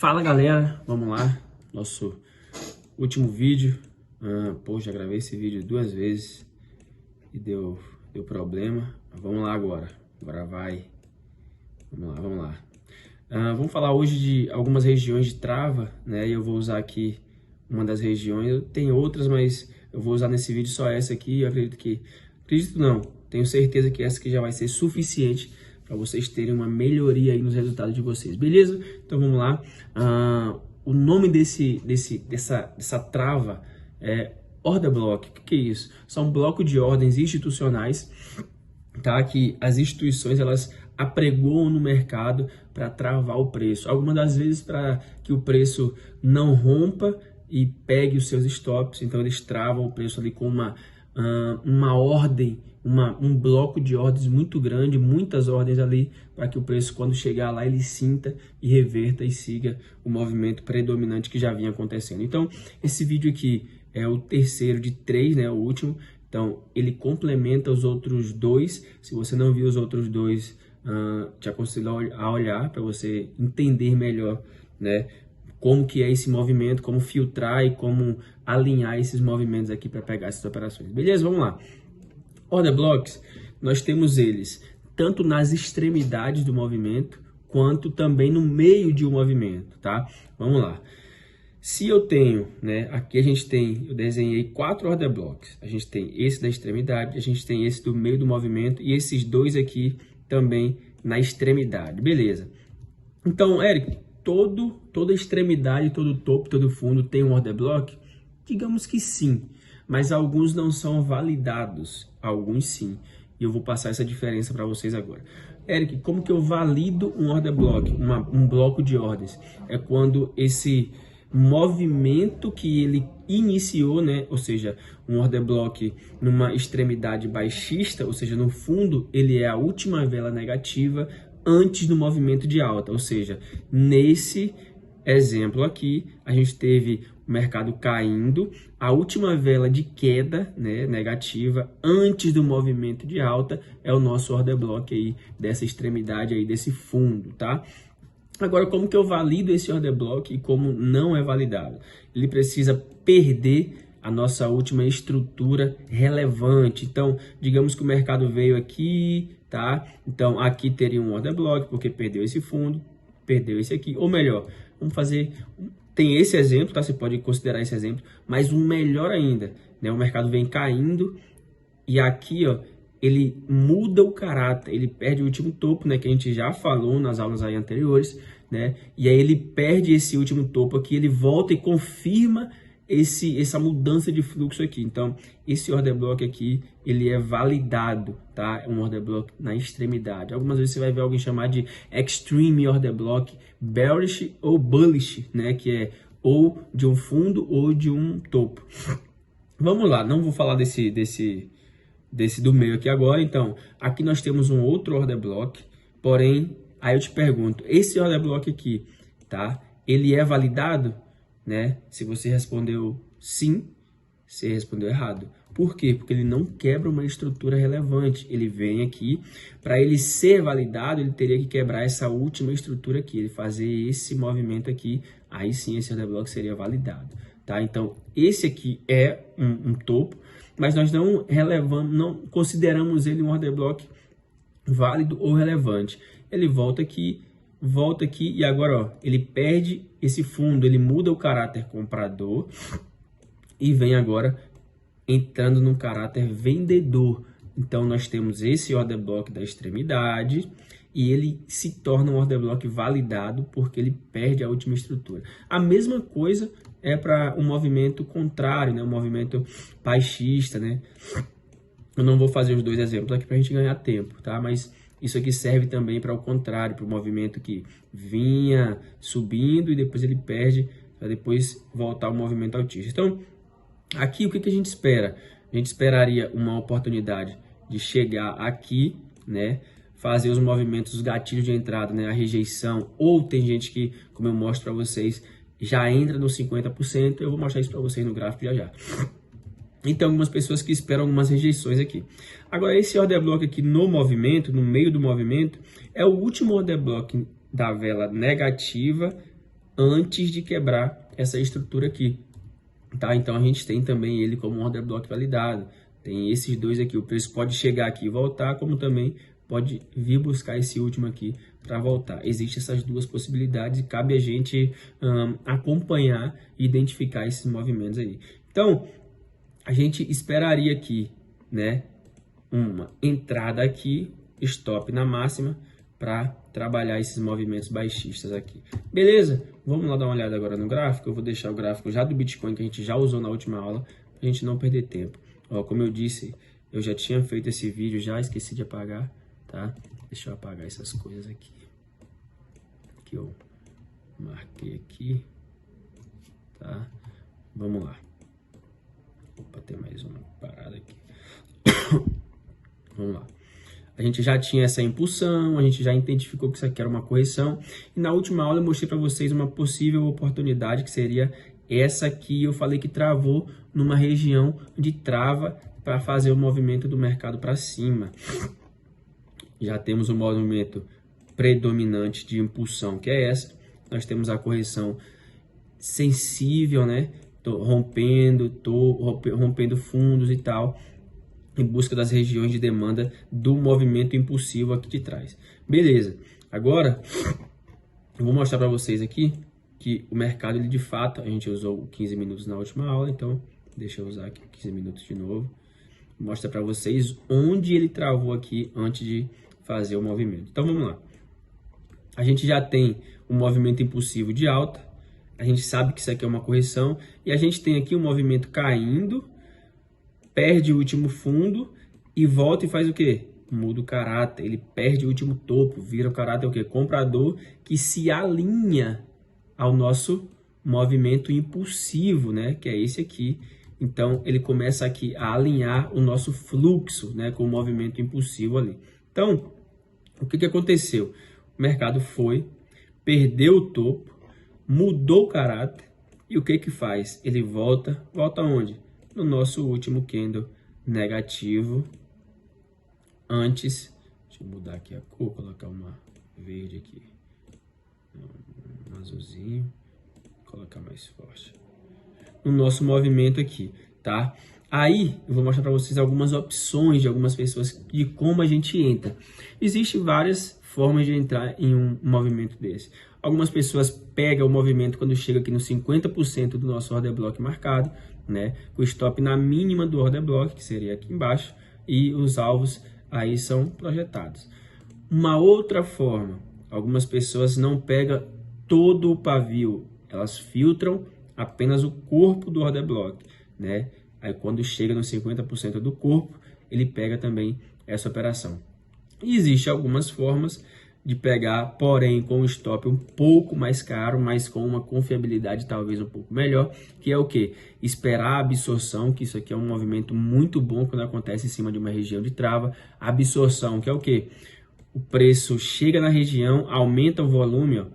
Fala galera, vamos lá, nosso último vídeo. Já gravei esse vídeo 2 vezes e deu problema. Vamos lá agora vai. Vamos lá. Vamos falar hoje de algumas regiões de trava, né? E eu vou usar aqui uma das regiões. Tem outras, mas eu vou usar nesse vídeo só essa aqui. Eu acredito não, tenho certeza que essa aqui já vai ser suficiente para vocês terem uma melhoria aí nos resultados de vocês, beleza? Então vamos lá. O nome dessa trava é Order Block. O que é isso? São blocos de ordens institucionais, tá? Que as instituições elas apregoam no mercado para travar o preço. Algumas das vezes para que o preço não rompa e pegue os seus stops, então eles travam o preço ali com uma ordem, um bloco de ordens muito grande, muitas ordens ali, para que o preço, quando chegar lá, ele sinta e reverta e siga o movimento predominante que já vinha acontecendo. Então, esse vídeo aqui é o terceiro de 3, né, o último. Então, ele complementa os outros 2. Se você não viu os outros 2, te aconselho a olhar para você entender melhor, né, como que é esse movimento, como filtrar e como alinhar esses movimentos aqui para pegar essas operações. Beleza? Vamos lá. Order blocks, nós temos eles tanto nas extremidades do movimento, quanto também no meio de um movimento, tá? Vamos lá. Se eu tenho, né, aqui eu desenhei 4 order blocks. A gente tem esse da extremidade, a gente tem esse do meio do movimento e esses 2 aqui também na extremidade, beleza? Então, Eric, toda extremidade, todo topo, todo fundo tem um order block? Digamos que sim, mas alguns não são validados, alguns sim. E eu vou passar essa diferença para vocês agora. Eric, como que eu valido um order block, um bloco de ordens? É quando esse movimento que ele iniciou, né? Ou seja, um order block numa extremidade baixista, ou seja, no fundo, ele é a última vela negativa antes do movimento de alta, ou seja, nesse exemplo aqui, a gente teve o mercado caindo, a última vela de queda, né, negativa, antes do movimento de alta, é o nosso order block aí, dessa extremidade aí, desse fundo, tá? Agora, como que eu valido esse order block e como não é validado? Ele precisa perder a nossa última estrutura relevante. Então, digamos que o mercado veio aqui, tá? Então, aqui teria um order block, porque perdeu esse fundo, perdeu esse aqui. Ou melhor, vamos fazer... Tem esse exemplo, tá? Você pode considerar esse exemplo, mas um melhor ainda, né? O mercado vem caindo e aqui, ó, ele muda o caráter, ele perde o último topo, né? Que a gente já falou nas aulas aí anteriores, né? E aí ele perde esse último topo aqui, ele volta e confirma essa mudança de fluxo aqui. Então, esse order block aqui, ele é validado, tá? É um order block na extremidade. Algumas vezes você vai ver alguém chamar de extreme order block, bearish ou bullish, né? Que é ou de um fundo ou de um topo. Vamos lá, não vou falar desse do meio aqui agora. Então, aqui nós temos um outro order block, porém, aí eu te pergunto, esse order block aqui, tá? Ele é validado? Né? Se você respondeu sim, você respondeu errado. Por quê? Porque ele não quebra uma estrutura relevante. Ele vem aqui, para ele ser validado, ele teria que quebrar essa última estrutura aqui, ele fazer esse movimento aqui, aí sim esse order block seria validado, tá? Então, esse aqui é um topo, mas nós não consideramos ele um order block válido ou relevante. Ele volta aqui e agora, ó, ele perde esse fundo, ele muda o caráter comprador e vem agora entrando no caráter vendedor. Então, nós temos esse order block da extremidade e ele se torna um order block validado porque ele perde a última estrutura. A mesma coisa é para um movimento contrário, né? Um movimento baixista, né? Eu não vou fazer os 2 exemplos aqui para a gente ganhar tempo, tá? Mas isso aqui serve também para o contrário, para o movimento que vinha subindo e depois ele perde, para depois voltar ao movimento altista. Então, aqui o que a gente espera? A gente esperaria uma oportunidade de chegar aqui, né? Fazer os movimentos, os gatilhos de entrada, né? A rejeição, ou tem gente que, como eu mostro para vocês, já entra nos 50%. Eu vou mostrar isso para vocês no gráfico já. Então, algumas pessoas que esperam algumas rejeições aqui. Agora, esse order block aqui no movimento, no meio do movimento, é o último order block da vela negativa antes de quebrar essa estrutura aqui, tá? Então a gente tem também ele como um order block validado. Tem esses dois aqui, o preço pode chegar aqui e voltar, como também pode vir buscar esse último aqui para voltar. Existem essas duas possibilidades e cabe a gente acompanhar e identificar esses movimentos aí. Então, a gente esperaria aqui, né, uma entrada aqui, stop na máxima, para trabalhar esses movimentos baixistas aqui. Beleza? Vamos lá dar uma olhada agora no gráfico. Eu vou deixar o gráfico já do Bitcoin que a gente já usou na última aula, para a gente não perder tempo. Ó, como eu disse, eu já tinha feito esse vídeo, já esqueci de apagar, tá? Deixa eu apagar essas coisas aqui. Que eu marquei aqui, tá? Vamos lá. Opa, tem mais uma parada aqui. Vamos lá. A gente já tinha essa impulsão, a gente já identificou que isso aqui era uma correção. E na última aula eu mostrei para vocês uma possível oportunidade, que seria essa aqui. Eu falei que travou numa região de trava para fazer o movimento do mercado para cima. Já temos o movimento predominante de impulsão, que é essa. Nós temos a correção sensível, né? Rompendo fundos e tal, em busca das regiões de demanda do movimento impulsivo aqui de trás. Beleza. Agora, eu vou mostrar para vocês aqui que o mercado, ele de fato, a gente usou 15 minutos na última aula, então deixa eu usar aqui 15 minutos de novo. Mostra para vocês onde ele travou aqui antes de fazer o movimento. Então vamos lá. A gente já tem um movimento impulsivo de alta. A gente sabe que isso aqui é uma correção. E a gente tem aqui um movimento caindo, perde o último fundo e volta e faz o quê? Muda o caráter. Ele perde o último topo, vira o caráter o quê? Comprador, que se alinha ao nosso movimento impulsivo, né? Que é esse aqui. Então, ele começa aqui a alinhar o nosso fluxo, né? Com o movimento impulsivo ali. Então, o que aconteceu? O mercado foi, perdeu o topo, mudou o caráter e o que faz? Ele volta onde? No nosso último candle negativo antes. Deixa eu mudar aqui a cor, colocar uma verde aqui, um azulzinho, colocar mais forte. No nosso movimento aqui, tá? Aí eu vou mostrar para vocês algumas opções de algumas pessoas de como a gente entra. Existem várias formas de entrar em um movimento desse. Algumas pessoas pegam o movimento quando chega aqui no 50% do nosso order block marcado, né? Com o stop na mínima do order block, que seria aqui embaixo, e os alvos aí são projetados. Uma outra forma, algumas pessoas não pegam todo o pavio, elas filtram apenas o corpo do order block, né? Aí quando chega no 50% do corpo, ele pega também essa operação. E existem algumas formas de pegar, porém com um stop um pouco mais caro, mas com uma confiabilidade talvez um pouco melhor, que é o que? Esperar a absorção, que isso aqui é um movimento muito bom quando acontece em cima de uma região de trava. A absorção, que é o que? O preço chega na região, aumenta o volume, ó.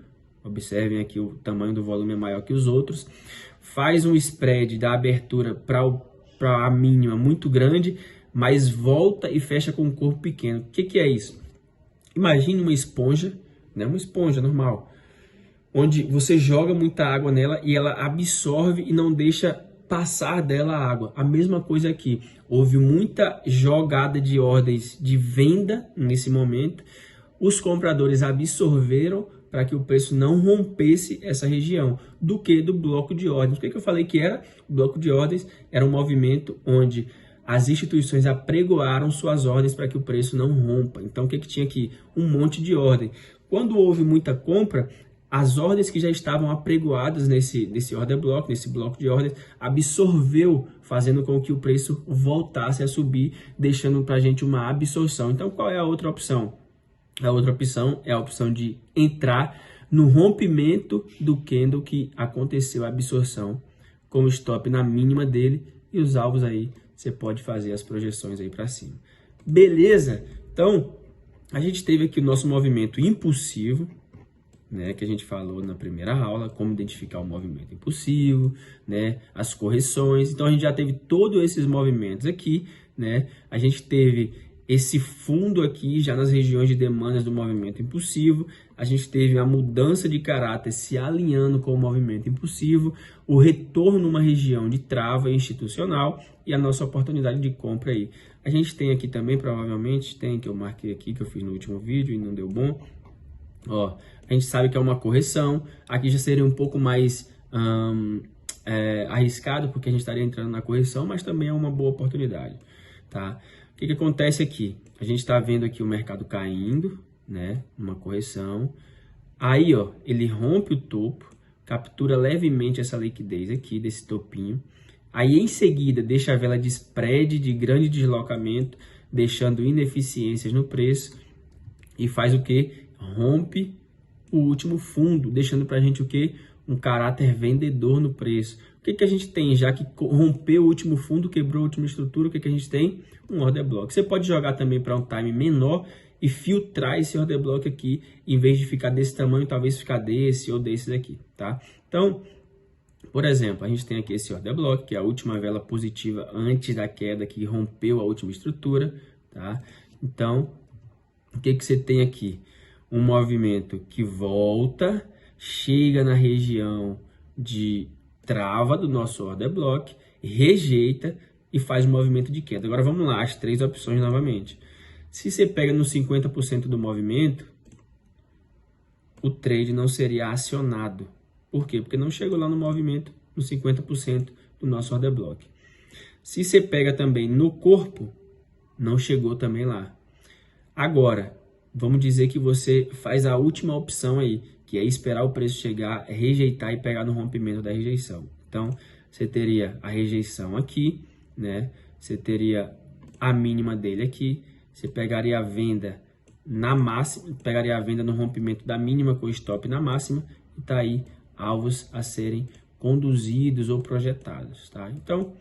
Observem aqui o tamanho do volume é maior que os outros, faz um spread da abertura para a mínima muito grande, mas volta e fecha com um corpo pequeno. O que é isso? Imagine uma esponja, né? Uma esponja normal, onde você joga muita água nela e ela absorve e não deixa passar dela a água. A mesma coisa aqui. Houve muita jogada de ordens de venda nesse momento. Os compradores absorveram para que o preço não rompesse essa região. Do que? Do bloco de ordens. O que eu falei que era? O bloco de ordens era um movimento onde as instituições apregoaram suas ordens para que o preço não rompa. Então, o que tinha aqui? Um monte de ordem. Quando houve muita compra, as ordens que já estavam apregoadas nesse order block, nesse bloco de ordens, absorveu, fazendo com que o preço voltasse a subir, deixando para a gente uma absorção. Então, qual é a outra opção? A outra opção é a opção de entrar no rompimento do candle que aconteceu a absorção, com o stop na mínima dele e os alvos aí. Você pode fazer as projeções aí para cima. Beleza? Então, a gente teve aqui o nosso movimento impulsivo, né, que a gente falou na primeira aula, como identificar o movimento impulsivo, né, as correções. Então, a gente já teve todos esses movimentos aqui, né? A gente teve esse fundo aqui já nas regiões de demandas do movimento impulsivo. a gente teve a mudança de caráter se alinhando com o movimento impulsivo, o retorno numa região de trava institucional e a nossa oportunidade de compra aí. A gente tem aqui também, provavelmente, que eu marquei aqui, que eu fiz no último vídeo e não deu bom. Ó, a gente sabe que é uma correção, aqui já seria um pouco mais arriscado, porque a gente estaria entrando na correção, mas também é uma boa oportunidade, tá? O que acontece aqui? A gente está vendo aqui o mercado caindo, né? Uma correção. Aí, ó, ele rompe o topo, captura levemente essa liquidez aqui desse topinho. Aí, em seguida, deixa a vela de spread de grande deslocamento, deixando ineficiências no preço. E faz o que? Rompe o último fundo, deixando para a gente o que? Um caráter vendedor no preço. O que a gente tem? Já que rompeu o último fundo, quebrou a última estrutura, o que a gente tem? Um order block. Você pode jogar também para um time menor e filtrar esse order block aqui, em vez de ficar desse tamanho, talvez ficar desse ou desses aqui, tá? Então, por exemplo, a gente tem aqui esse order block, que é a última vela positiva antes da queda que rompeu a última estrutura, tá? Então, o que você tem aqui? Um movimento que volta, chega na região de trava do nosso order block, rejeita e faz um movimento de queda. Agora vamos lá, as três opções novamente. Se você pega no 50% do movimento, o trade não seria acionado. Por quê? Porque não chegou lá no movimento, no 50% do nosso order block. Se você pega também no corpo, não chegou também lá. Agora, vamos dizer que você faz a última opção aí, que é esperar o preço chegar, rejeitar e pegar no rompimento da rejeição. Então, você teria a rejeição aqui, né? Você teria a mínima dele aqui, você pegaria a venda na máxima, pegaria a venda no rompimento da mínima com stop na máxima, e tá aí alvos a serem conduzidos ou projetados, tá? Então,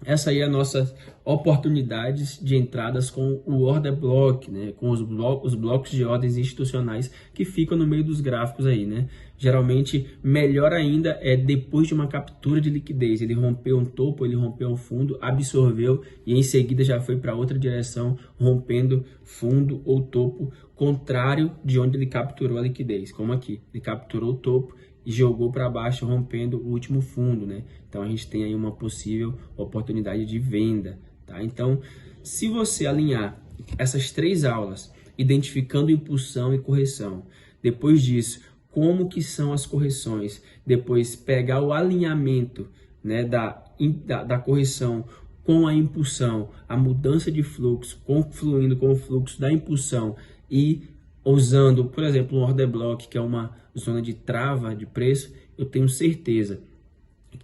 essa aí é a nossa oportunidades de entradas com o order block, né? Com os blocos de ordens institucionais que ficam no meio dos gráficos aí, né? Geralmente, melhor ainda é depois de uma captura de liquidez. Ele rompeu um topo, ele rompeu um fundo, absorveu e em seguida já foi para outra direção, rompendo fundo ou topo contrário de onde ele capturou a liquidez. Como aqui, ele capturou o topo e jogou para baixo, rompendo o último fundo, né? Então, a gente tem aí uma possível oportunidade de venda, tá? Então, se você alinhar essas três aulas, identificando impulsão e correção, depois disso, como que são as correções, depois pegar o alinhamento, né, da correção com a impulsão, a mudança de fluxo, confluindo com o fluxo da impulsão e usando, por exemplo, um order block, que é uma zona de trava de preço, eu tenho certeza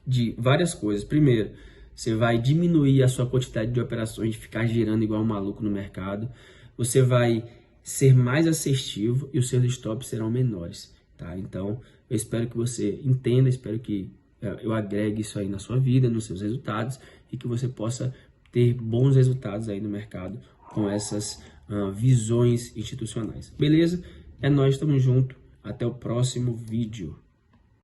de várias coisas. Primeiro, você vai diminuir a sua quantidade de operações, de ficar girando igual um maluco no mercado. Você vai ser mais assertivo e os seus stops serão menores, tá? Então, eu espero que você entenda, espero que eu agregue isso aí na sua vida, nos seus resultados e que você possa ter bons resultados aí no mercado com essas visões institucionais. Beleza? É nóis, tamo junto. Até o próximo vídeo.